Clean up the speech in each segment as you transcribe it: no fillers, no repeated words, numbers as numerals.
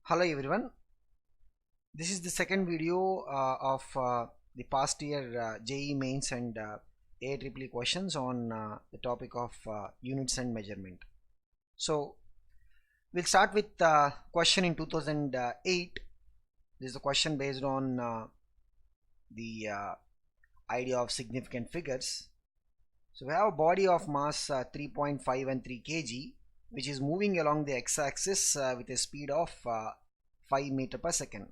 Hello everyone, this is the second video of the past year JEE Mains and AIEEE questions on the topic of units and measurement. So we'll start with question in 2008. This is a question based on the idea of significant figures. So we have a body of mass 3.5 and 3 kg which is moving along the x-axis with a speed of 5 meter per second.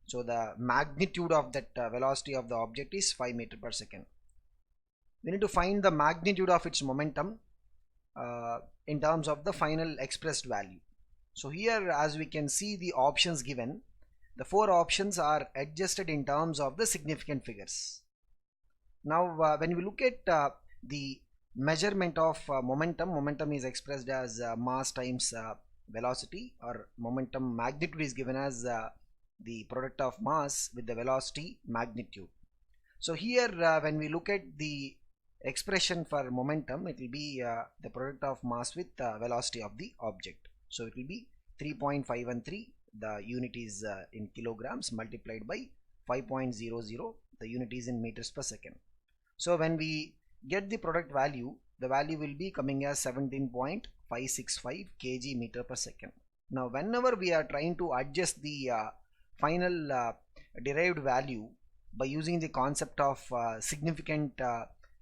So the magnitude of that velocity of the object is 5 meter per second. We need to find the magnitude of its momentum in terms of the final expressed value. So here, as we can see the options given, the four options are adjusted in terms of the significant figures. Now when we look at the measurement of momentum is expressed as mass times velocity, or momentum magnitude is given as the product of mass with the velocity magnitude. So here when we look at the expression for momentum, it will be the product of mass with velocity of the object. So it will be 3.513, the unit is in kilograms, multiplied by 5.00, the unit is in meters per second. So when we get the product value, the value will be coming as 17.565 kg meter per second. Now whenever we are trying to adjust the final derived value by using the concept of significant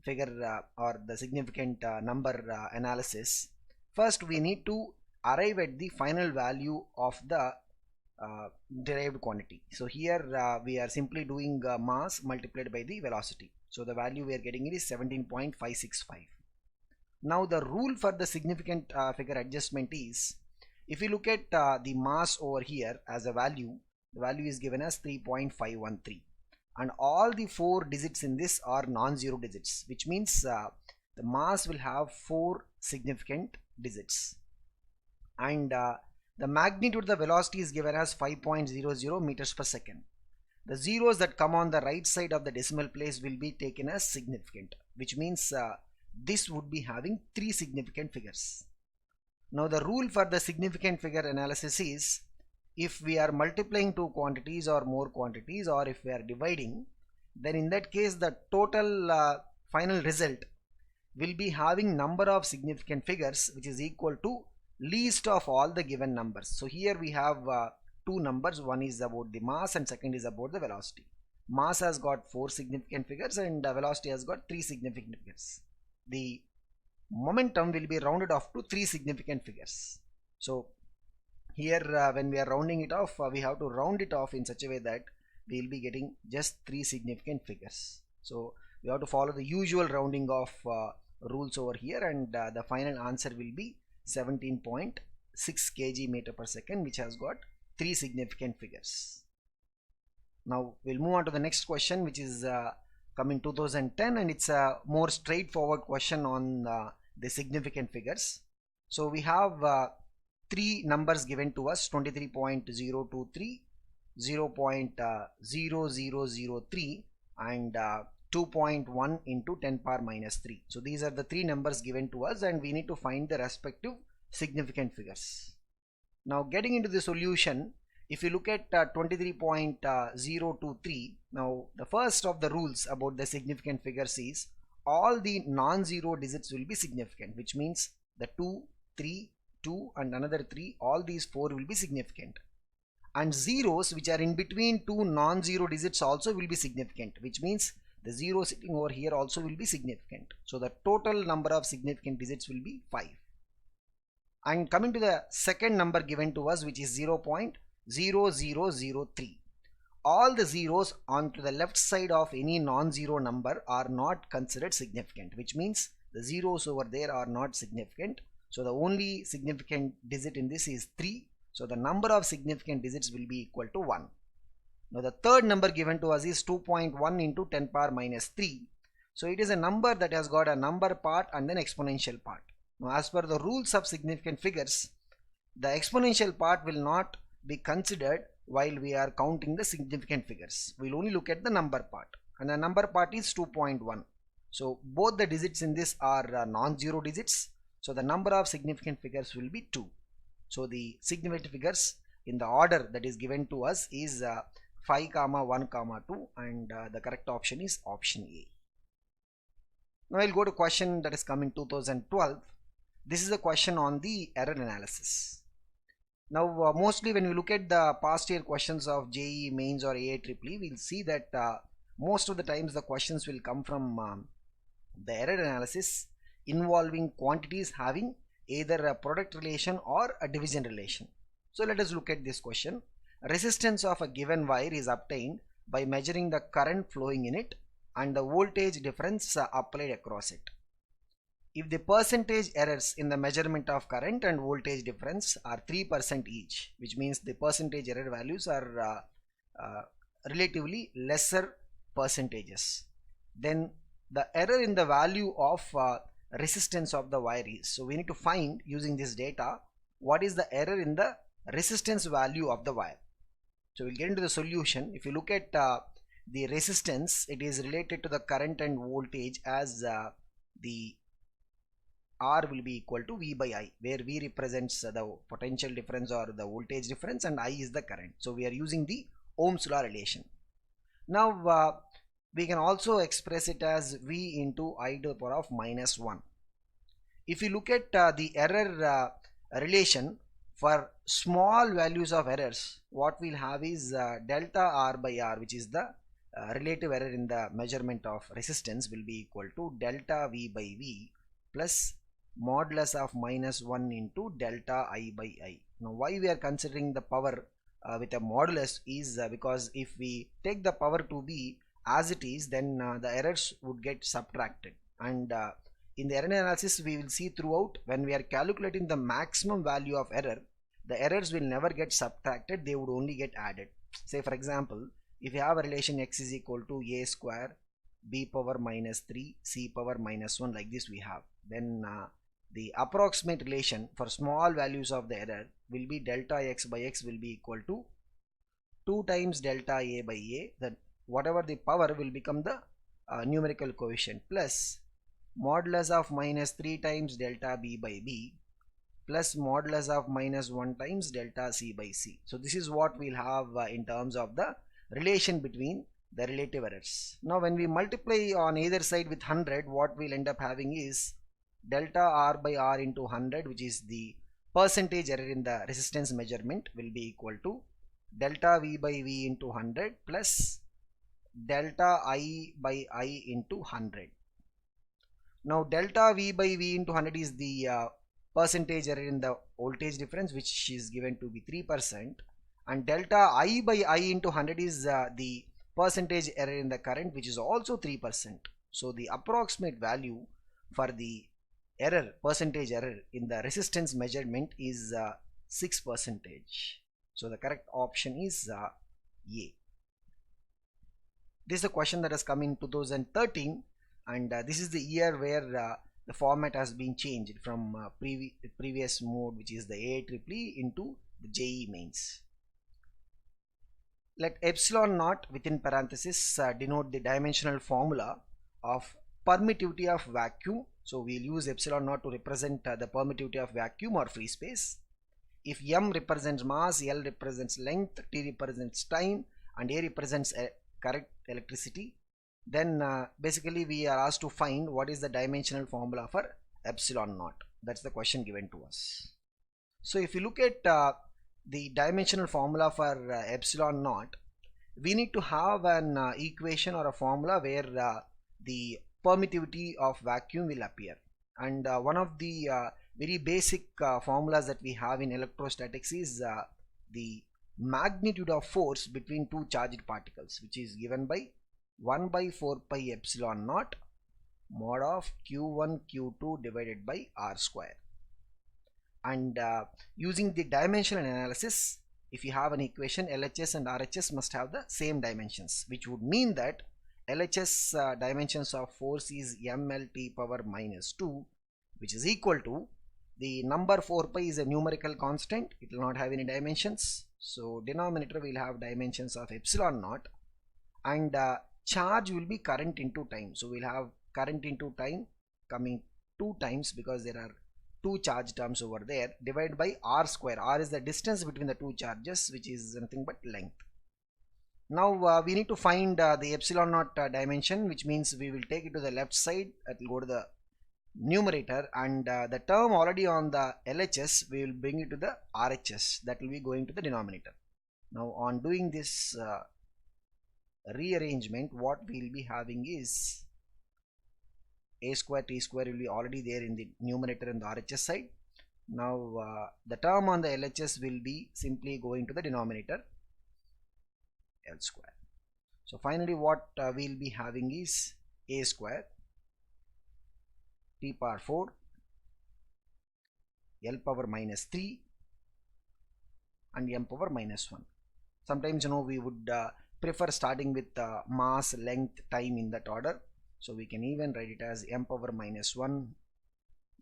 figure or the significant number analysis, first we need to arrive at the final value of the derived quantity. So here we are simply doing mass multiplied by the velocity. So the value we are getting is 17.565. Now the rule for the significant figure adjustment is, if you look at the mass over here as a value, the value is given as 3.513, and all the four digits in this are non-zero digits, which means the mass will have four significant digits, and the magnitude of the velocity is given as 5.00 meters per second. The zeros that come on the right side of the decimal place will be taken as significant, which means this would be having three significant figures. Now the rule for the significant figure analysis is, if we are multiplying two quantities or more quantities, or if we are dividing, then in that case the total final result will be having number of significant figures which is equal to least of all the given numbers. So here we have two numbers, one is about the mass and second is about the velocity. Mass has got four significant figures and velocity has got three significant figures. The momentum will be rounded off to three significant figures. So here when we are rounding it off, we have to round it off in such a way that we will be getting just three significant figures. So we have to follow the usual rounding off rules over here, and the final answer will be 17.6 kg meter per second, which has got three significant figures. Now we'll move on to the next question, which is coming 2010, and it's a more straightforward question on the significant figures. So we have three numbers given to us: 23.023, 0.0003, and 2.1 into 10 power minus 3. So these are the three numbers given to us, and we need to find the respective significant figures. Now getting into the solution, if you look at 23.023, now the first of the rules about the significant figures is all the non-zero digits will be significant, which means the 2, 3, 2 and another 3, all these four will be significant, and zeros which are in between two non-zero digits also will be significant, which means the zero sitting over here also will be significant. So the total number of significant digits will be 5. And coming to the second number given to us, which is 0.0003, all the zeros onto the left side of any non-zero number are not considered significant, which means the zeros over there are not significant. So the only significant digit in this is 3. So the number of significant digits will be equal to 1. Now the third number given to us is 2.1 into 10 power minus 3. So it is a number that has got a number part and then exponential part. Now as per the rules of significant figures, the exponential part will not be considered while we are counting the significant figures. We will only look at the number part, and the number part is 2.1. So both the digits in this are non-zero digits. So the number of significant figures will be 2. So the significant figures in the order that is given to us is 5, 1, 2, and the correct option is option A. Now we'll go to question that is coming 2012. This is a question on the error analysis. Now mostly when we look at the past year questions of JEE Mains or AIEEE, we'll see that most of the times the questions will come from the error analysis involving quantities having either a product relation or a division relation. So let us look at this question. Resistance of a given wire is obtained by measuring the current flowing in it and the voltage difference applied across it. If the percentage errors in the measurement of current and voltage difference are 3% each, which means the percentage error values are relatively lesser percentages, then the error in the value of resistance of the wire is. So we need to find, using this data, what is the error in the resistance value of the wire. So we'll get into the solution. If you look at the resistance, it is related to the current and voltage, as the R will be equal to V by I, where V represents the potential difference or the voltage difference and I is the current. So we are using the Ohm's law relation. Now we can also express it as V into I to the power of minus 1. If you look at the error relation for small values of errors, what we'll have is delta R by R, which is the relative error in the measurement of resistance, will be equal to delta V by V plus modulus of minus 1 into delta I by I. Now why we are considering the power with a modulus is because if we take the power to be as it is, then the errors would get subtracted, and in the error analysis we will see throughout, when we are calculating the maximum value of error, the errors will never get subtracted, they would only get added. Say for example, if you have a relation x is equal to a square b power minus 3 c power minus 1, like this we have, then the approximate relation for small values of the error will be delta x by x will be equal to 2 times delta a by a, then whatever the power will become the numerical coefficient, plus modulus of minus 3 times delta b by b plus modulus of minus 1 times delta c by c. So this is what we'll have in terms of the relation between the relative errors. Now when we multiply on either side with 100, what we'll end up having is delta R by R into 100, which is the percentage error in the resistance measurement, will be equal to delta V by V into 100 plus delta I by I into 100. Now delta V by V into 100 is the percentage error in the voltage difference, which is given to be 3%, and delta I by I into 100 is the percentage error in the current, which is also 3%. So the approximate value for the error, percentage error in the resistance measurement is 6%. So the correct option is A. This is the question that has come in 2013, and this is the year where the format has been changed from previous mode, which is the AIEEE, into the JEE Mains. Let epsilon naught within parenthesis denote the dimensional formula of permittivity of vacuum. So we'll use epsilon naught to represent the permittivity of vacuum or free space. If M represents mass, L represents length, T represents time, and A represents correct electricity, then basically we are asked to find what is the dimensional formula for epsilon naught. That's the question given to us. So if you look at the dimensional formula for epsilon naught, we need to have an equation or a formula where the permittivity of vacuum will appear, and one of the very basic formulas that we have in electrostatics is the magnitude of force between two charged particles, which is given by 1 by 4 pi epsilon naught mod of q1 q2 divided by r square. And using the dimensional analysis, if you have an equation, LHS and RHS must have the same dimensions, which would mean that LHS dimensions of force is mLT power minus 2, which is equal to the number 4 pi is a numerical constant, it will not have any dimensions, so denominator will have dimensions of epsilon naught, and charge will be current into time. So we'll have current into time coming 2 times because there are two charge terms over there, divided by r square. R is the distance between the two charges, which is nothing but length. Now we need to find the epsilon naught dimension, which means we will take it to the left side. It will go to the numerator, and the term already on the LHS, we will bring it to the RHS, that will be going to the denominator. Now on doing this rearrangement, what we will be having is a square t square will be already there in the numerator and the RHS side. Now the term on the LHS will be simply going to the denominator, L square. So finally what we will be having is a square t power 4 L power minus 3 and m power minus 1. Sometimes we would prefer starting with mass, length, time in that order. So we can even write it as m power minus 1,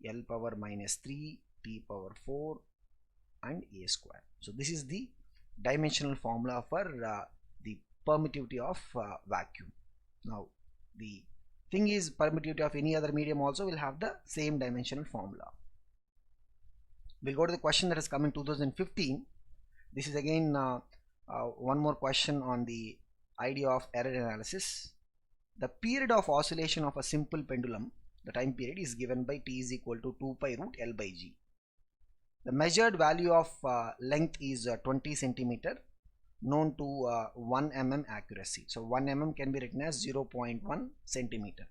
L power minus 3, t power 4 and a square. So this is the dimensional formula for the permittivity of vacuum. Now the thing is, permittivity of any other medium also will have the same dimensional formula. We'll go to the question that has come in 2015. This is again one more question on the idea of error analysis. The period of oscillation of a simple pendulum, the time period, is given by t is equal to 2 pi root L by G. The measured value of length is 20 centimeter, known to 1 mm accuracy. So 1 mm can be written as 0.1 centimeter.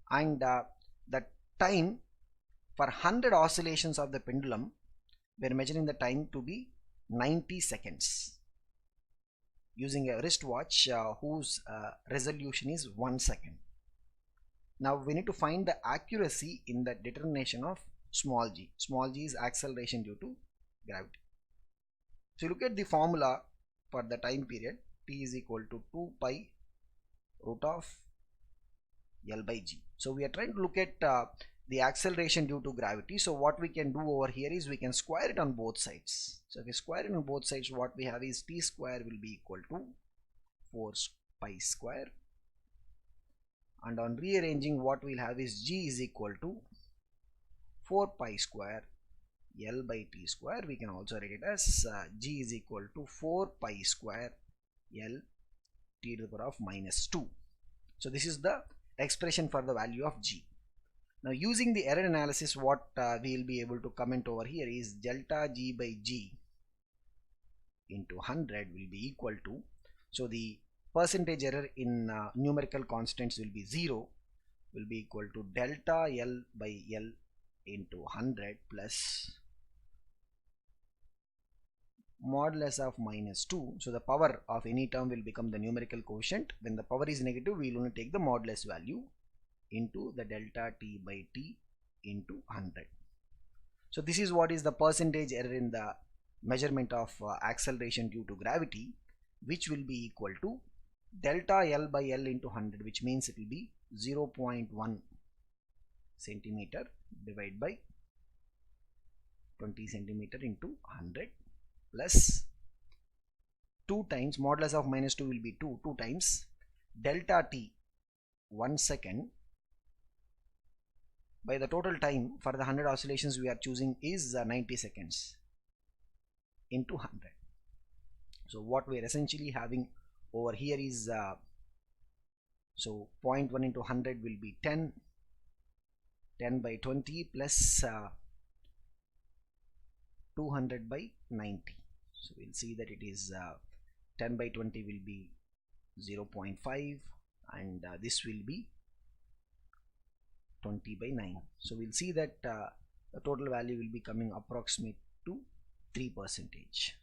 And the time for 100 oscillations of the pendulum, we are measuring the time to be 90 seconds using a wristwatch whose resolution is 1 second. Now we need to find the accuracy in the determination of small g. Small g is acceleration due to gravity. So you look at the formula for the time period, t is equal to 2 pi root of L by G. So we are trying to look at the acceleration due to gravity. So what we can do over here is we can square it on both sides. So if we square it on both sides, what we have is t square will be equal to 4 pi square, and on rearranging what we'll have is g is equal to 4 pi square L by t square. We can also write it as g is equal to 4 pi square L t to the power of minus 2. So this is the expression for the value of g. Now using the error analysis, what we will be able to comment over here is delta g by g into 100 will be equal to, so the percentage error in numerical constants will be 0, will be equal to delta L by L into 100 plus modulus of minus 2. So the power of any term will become the numerical quotient. When the power is negative, we will only take the modulus value into the delta t by t into 100. So this is what is the percentage error in the measurement of acceleration due to gravity, which will be equal to delta L by L into 100, which means it will be 0.1 centimeter divided by 20 centimeter into 100 plus 2 times modulus of minus 2 will be 2 times delta t 1 second by the total time for the 100 oscillations we are choosing is 90 seconds into 100. So what we are essentially having over here is so 0.1 into 100 will be 10 by 20 plus 200 by 90. So we'll see that it is 10 by 20 will be 0.5 and this will be 20 by 9. So we'll see that the total value will be coming approximate to 3%.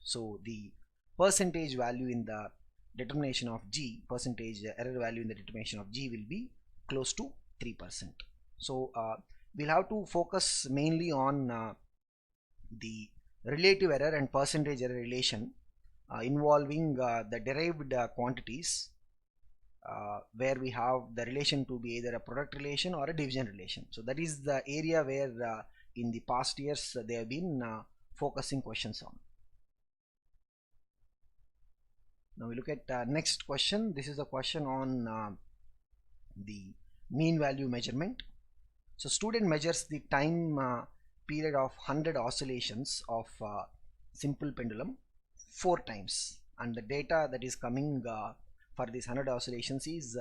So the percentage value in the determination of G, percentage error value in the determination of G will be close to 3%. So we'll have to focus mainly on the relative error and percentage error relation involving the derived quantities where we have the relation to be either a product relation or a division relation. So that is the area where in the past years they have been focusing questions on. Now we look at next question. This is a question on the mean value measurement. So student measures the time period of 100 oscillations of simple pendulum 4 times, and the data that is coming for these 100 oscillations is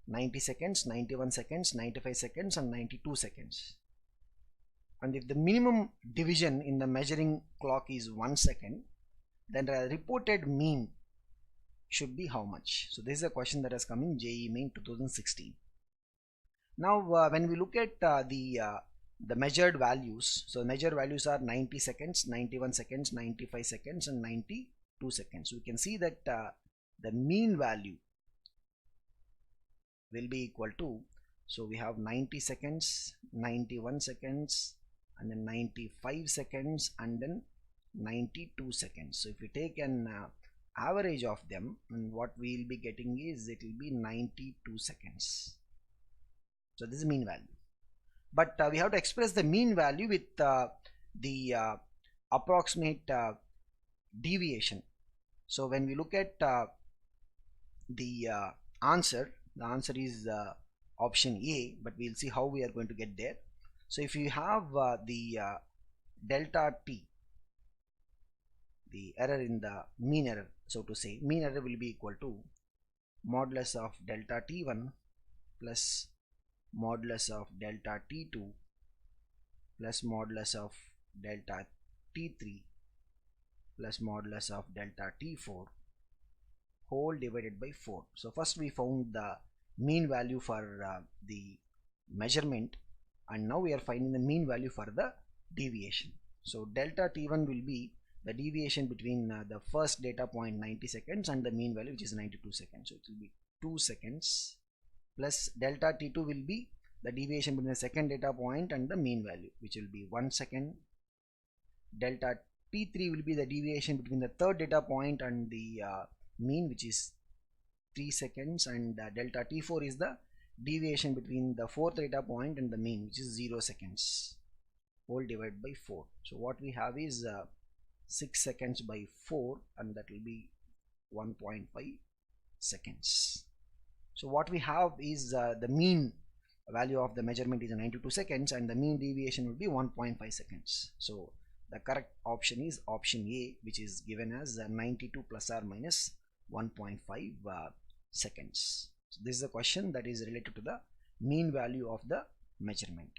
90 seconds, 91 seconds, 95 seconds and 92 seconds. And if the minimum division in the measuring clock is 1 second, then the reported mean should be how much? So this is a question that has come in JEE Main 2016. Now when we look at the measured values, so measured values are 90 seconds, 91 seconds, 95 seconds and 92 seconds. We can see that the mean value will be equal to, so we have 90 seconds, 91 seconds and then 95 seconds and then 92 seconds. So if we take an average of them, and what we will be getting is it will be 92 seconds. So this is mean value, but we have to express the mean value with the approximate deviation. So when we look at the answer is option A, but we'll see how we are going to get there. So if you have the delta t, the error in the mean error, so to say, mean error will be equal to modulus of delta t1 plus modulus of delta t2 plus modulus of delta t3 plus modulus of delta t4 whole divided by 4. So first we found the mean value for the measurement, and now we are finding the mean value for the deviation. So delta t1 will be the deviation between the first data point 90 seconds and the mean value, which is 92 seconds. So it will be 2 seconds plus delta t2 will be the deviation between the second data point and the mean value, which will be 1 second. Delta t3 will be the deviation between the third data point and the mean, which is 3 seconds, and delta t4 is the deviation between the fourth data point and the mean, which is 0 seconds whole divided by 4. So what we have is 6 seconds by 4, and that will be 1.5 seconds. So what we have is the mean value of the measurement is 92 seconds and the mean deviation will be 1.5 seconds. So the correct option is option A, which is given as 92 plus or minus 1.5 seconds. So this is a question that is related to the mean value of the measurement.